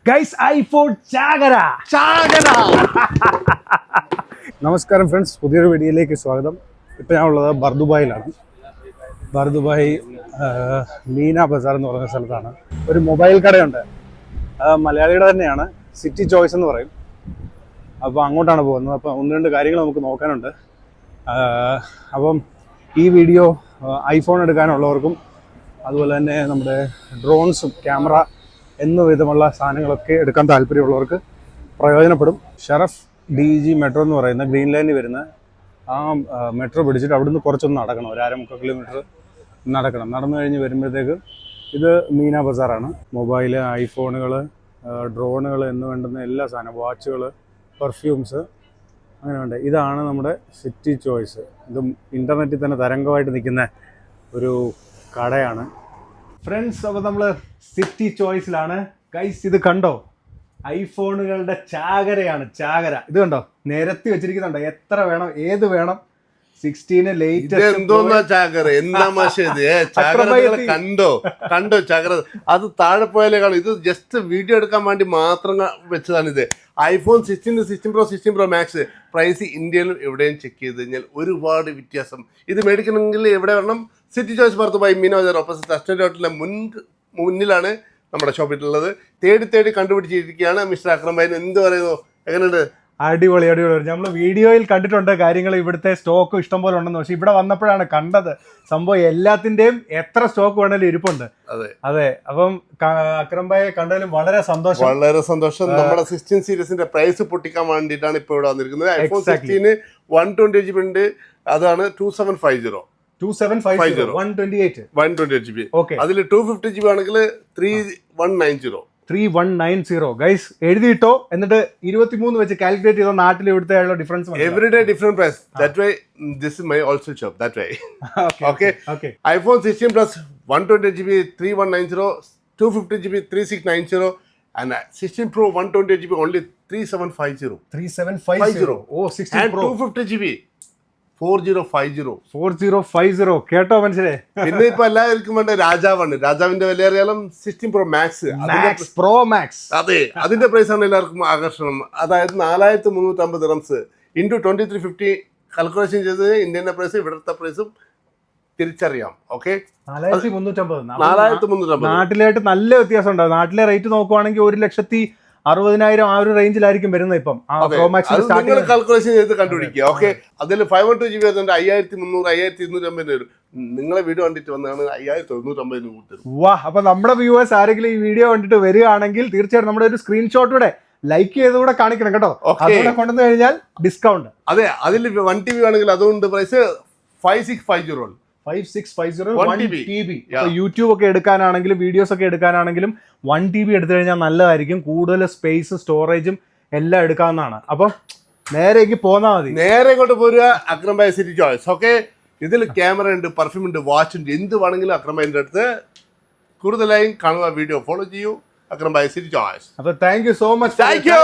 Guys iPhone ചാകര. നമസ്കാരം friends, പുതിയൊരു വീഡിയോയിലേക്ക് സ്വാഗതം. ഇപ്പം ഞാൻ ഉള്ളത് ബർദുബായിലാണ്. ബർദുബായ് മീന ബസാർ എന്ന് പറയുന്ന സ്ഥലത്താണ്. ഒരു മൊബൈൽ കടയുണ്ട്, മലയാളിയുടെ തന്നെയാണ്, സിറ്റി ചോയ്സ് എന്ന് പറയും. അപ്പോൾ അങ്ങോട്ടാണ് പോകുന്നത്. അപ്പോൾ ഒന്ന് രണ്ട് കാര്യങ്ങൾ നമുക്ക് നോക്കാനുണ്ട്. അപ്പം ഈ വീഡിയോ ഐഫോൺ എടുക്കാനുള്ളവർക്കും അതുപോലെ തന്നെ നമ്മുടെ ഡ്രോൺസും ക്യാമറ എന്ന വിധമുള്ള സാധനങ്ങളൊക്കെ എടുക്കാൻ താല്പര്യമുള്ളവർക്ക് പ്രയോജനപ്പെടും. ഷറഫ് DG മെട്രോ എന്ന് പറയുന്ന ഗ്രീൻ ലൈനിൽ വരുന്ന ആ മെട്രോ പിടിച്ചിട്ട് അവിടുന്ന് കുറച്ചൊന്ന് നടക്കണം, ഒരു 1.25 കിലോമീറ്റർ നടക്കണം. നടന്നു കഴിഞ്ഞ് വരുമ്പോഴത്തേക്ക് ഇത് മീന ബസാറാണ്. മൊബൈല്, ഐഫോണുകൾ, ഡ്രോണുകൾ എന്ന് വേണ്ടുന്ന എല്ലാ സാധനം, വാച്ചുകൾ, പെർഫ്യൂംസ്, അങ്ങനെ വേണ്ട. ഇതാണ് നമ്മുടെ സിറ്റി ചോയ്സ്. ഇത് ഇൻ്റർനെറ്റിൽ തന്നെ തരംഗമായിട്ട് നിൽക്കുന്ന ഒരു കടയാണ് ഫ്രണ്ട്സ്. അപ്പോൾ നമ്മൾ സിറ്റി ചോയ്സിലാണ്. ഗൈസ് ഇത് കണ്ടോ, ഐഫോണുകളുടെ ചാകരയാണ്, ചാകര. ഇത് കണ്ടോ, നിരത്തി വെച്ചിരിക്കുന്നുണ്ടോ, എത്ര വേണം, ഏത് വേണം. 16 എന്തോന്നാ ചാകര, എന്താ കണ്ടോ ചാകര. അത് താഴെ പോയാലേ കാണും. ഇത് ജസ്റ്റ് വീഡിയോ എടുക്കാൻ വേണ്ടി മാത്രം വെച്ചതാണ്. ഇത് iPhone 16, 16 Pro, 16 Pro Max price ഇന്ത്യയിലും എവിടെയും ചെക്ക് ചെയ്ത് കഴിഞ്ഞാൽ ഒരുപാട് വ്യത്യാസം. ഇത് മേടിക്കണമെങ്കിൽ എവിടെ വരണം? City choice Bur Dubai Meena Bazaar opposite restaurant ഹോട്ടലിൻ്റെ മുന്നിലാണ് നമ്മുടെ ഷോപ്പിട്ടുള്ളത്. തേടി കണ്ടുപിടിച്ചിരിക്കുകയാണ് മിസ്റ്റർ അക്രം ഭായി. എന്ത് പറയുന്നു, എങ്ങനെയുണ്ട്? അടിപൊളി. നമ്മൾ വീഡിയോയിൽ കണ്ടിട്ടുണ്ട് കാര്യങ്ങൾ, ഇവിടുത്തെ സ്റ്റോക്ക് ഇഷ്ടം പോലെ ഉണ്ടെന്ന്. പക്ഷെ ഇവിടെ വന്നപ്പോഴാണ് കണ്ടത് സംഭവം എല്ലാത്തിന്റെയും എത്ര സ്റ്റോക്ക് വേണേലും ഇരിപ്പുണ്ട്. അതെ. അപ്പം അക്രം ഭായെ കണ്ടതിലും വളരെ സന്തോഷം. നമ്മുടെ 16 സീരീസിന്റെ പ്രൈസ് പൊട്ടിക്കാൻ വേണ്ടിയിട്ടാണ് ഇപ്പൊ ഇവിടെ വന്നിരിക്കുന്നത്. iPhone 16 128 GB ഉണ്ട്, അതാണ് 2750. 128 GB. അതിൽ 250 GB ആണെങ്കിൽ 3190. ഗൈസ് എഴുതിയിട്ടോ, എന്നിട്ട് 23 വെച്ച് കാൽക്കുലേറ്റ് ചെയ്തോ നാട്ടിൽ ഇവിടുത്തെ difference. Everyday different price. That way this is my also shop. That way okay. iPhone 16 Plus 128 GB 3190, 250 GB 3690, and 16 Pro 128 GB only 3750. 3750. Oh, 16 and Pro 250 GB 4050. കേട്ടോ മനുഷ്യരെ. പിന്നെ ഇപ്പൊ എല്ലാവർക്കും വേണ്ട രാജാവിന്റെ വില അറിയാലും 16 Pro Max Pro Max. അതെ, അതിന്റെ പ്രൈസ് ആണ് എല്ലാവർക്കും ആകർഷണം. അതായത് 4350 dirhams into 2350 കാൽക്കുലേഷൻ ചെയ്ത് ഇന്ത്യന്റെ പ്രൈസ് ഇവിടുത്തെ പ്രൈസും തിരിച്ചറിയാം. ഓക്കെ, 4350. നാട്ടിലായിട്ട് നല്ല വ്യത്യാസം ഉണ്ടാവും. നാട്ടിലെ റേറ്റ് നോക്കുവാണെങ്കിൽ 1,60,000 ആ ഒരു റേഞ്ചിലായിരിക്കും വരുന്നത് ഇപ്പം. കാൽക്കുലേഷൻ ചെയ്ത് കണ്ടുപിടിക്കുക. ഓക്കെ, അതിൽ 512 GB വരുന്നുണ്ട് 5300, 5250 വരും. നിങ്ങളെ വീഡിയോ കണ്ടിട്ട് വന്നതാണ് 5150 കൂട്ടും. വാ. അപ്പൊ നമ്മുടെ വ്യൂവേഴ്സ് ആരെങ്കിലും ഈ വീഡിയോ കണ്ടിട്ട് വരികയാണെങ്കിൽ തീർച്ചയായിട്ടും നമ്മുടെ ഒരു സ്ക്രീൻഷോട്ടൂടെ ലൈക്ക് ചെയ്തുകൂടെ കാണിക്കണം കേട്ടോ. അതുകൂടെ കൊണ്ടുവന്നു കഴിഞ്ഞാൽ ഡിസ്കൗണ്ട്. അതെ, അതിൽ 1 TB ആണെങ്കിൽ അതുകൊണ്ട് പ്രൈസ് 5650. 1 TB. യൂട്യൂബ് ഒക്കെ എടുക്കാനാണെങ്കിലും വീഡിയോസ് ഒക്കെ എടുക്കാനാണെങ്കിലും 1 TB എടുത്തു കഴിഞ്ഞാൽ നല്ലതായിരിക്കും. കൂടുതൽ സ്പേസ്, സ്റ്റോറേജും എല്ലാം എടുക്കാവുന്നതാണ്. അപ്പം നേരെ പോന്നാ മതി, നേരെ ഇങ്ങോട്ട് പോരുക. Akram Bhai city choice. Okay, ഇതിൽ ക്യാമറ ഉണ്ട്, പെർഫ്യൂം ഉണ്ട്, വാച്ച് ഉണ്ട്, എന്ത് വേണമെങ്കിലും അക്രം ഭായിന്റെ അടുത്ത്. കൂടുതലായും കാണുക, വീഡിയോ ഫോളോ ചെയ്യൂ. Akram Bhai city choice. അപ്പൊ thank you so much. Thank U.